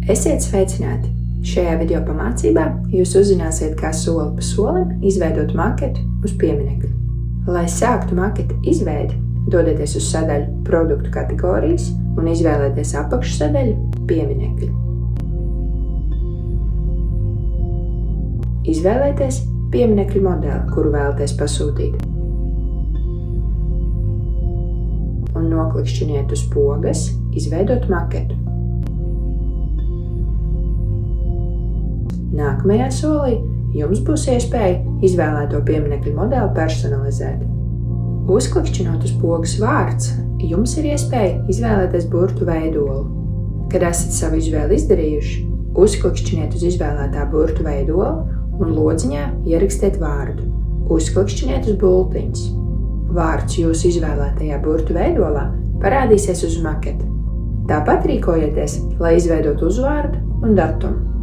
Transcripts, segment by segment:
Esiet sveicināti! Šajā video pamācībā jūs uzzināsiet, kā soli pa solim izveidot maketu uz pieminekļa. Lai sāktu maketa izveidi, dodieties uz sadaļu Produktu kategorijas un izvēlieties apakšsadaļu Pieminekļi. Izvēlieties pieminekļu modeli, kuru vēlaties pasūtīt. Un noklikšķiniet uz pogas Izveidot maketu. Nākamajā solī jums būs iespēja izvēlēto pieminekļu modeli personalizēt. Uzklikšķinot uz pogas Vārds, jums ir iespēja izvēlēties burtu veidolu. Kad esat savu izvēli izdarījuši, uzklikšķiniet uz izvēlētā burtu veidolu un lodziņā ierakstiet vārdu. Uzklikšķiniet uz bultiņas. Vārds jūsu izvēlētajā burtu veidolā parādīsies uz maketa. Tāpat rīkojieties, lai izveidotu uzvārdu un datumu.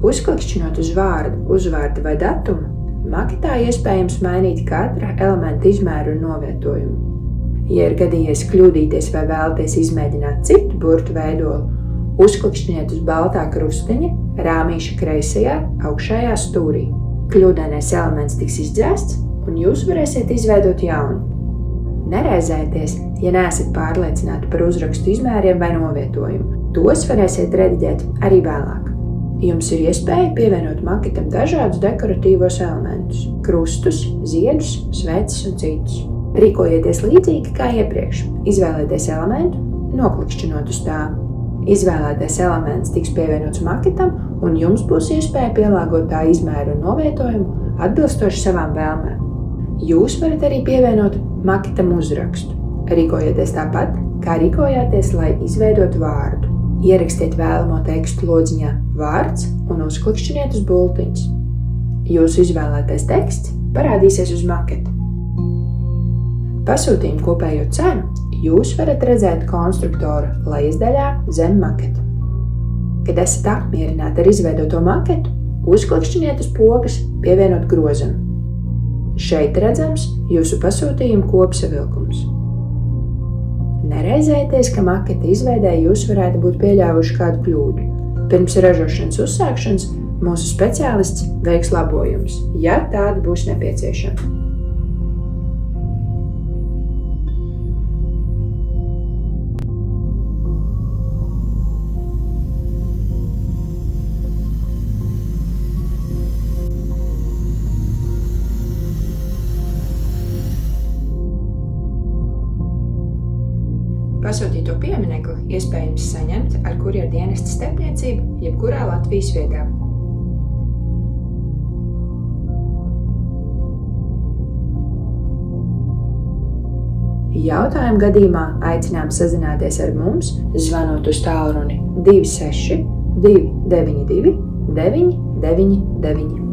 Uzklikšķinot uz vārdu, uzvārdu vai datumu, maketā iespējams mainīt katra elementa izmēru un novietojumu. Ja ir gadījies kļūdīties vai vēlaties izmēģināt citu burtu veidolu, uzklikšķiniet uz baltā krustiņa rāmīša kreisajā augšējā stūrī. Kļūdainais elements tiks izdzēsts un jūs varēsiet izveidot jaunu. Neraizējieties, ja neesat pārliecināti par uzrakstu izmēriem vai novietojumu. Tos varēsiet rediģēt arī vēlāk. Jums ir iespēja pievienot maketam dažādus dekoratīvos elementus – krustus, ziedus, sveces un citus. Rīkojieties līdzīgi kā iepriekš. Izvēlieties elementu, noklikšķinot uz tā. Izvēlētais elements tiks pievienots maketam, un jums būs iespēja pielāgot tā izmēru un novietojumu atbilstoši savām vēlmēm. Jūs varat arī pievienot maketam uzrakstu. Rīkojieties tāpat, kā rīkojāties, lai izveidotu vārdu. Ierakstiet vēlamo tekstu lodziņā Vārds un uzklikšķiniet uz bultiņas. Jūsu izvēlētais teksts parādīsies uz maketa. Pasūtījumu kopējo cenu jūs varat redzēt konstruktora lejasdaļā zem maketa. Kad esat apmierināti ar izveidoto maketu, uzklikšķiniet uz pogas Pievienot grozumu. Šeit redzams jūsu pasūtījumu kopsavilkums. Neraizējieties, ka maketa izveidē jūs varētu būt pieļāvuši kādu kļūdu. Pirms ražošanas uzsākšanas mūsu speciālists veiks labojumus, ja tādi būs nepieciešami. Pasūtīto pieminekli iespējams saņemt ar kurjera dienesta starpniecību jebkurā Latvijas vietā. Jautājumu gadījumā aicinām sazināties ar mums, zvanot uz tālruni 26 292 999.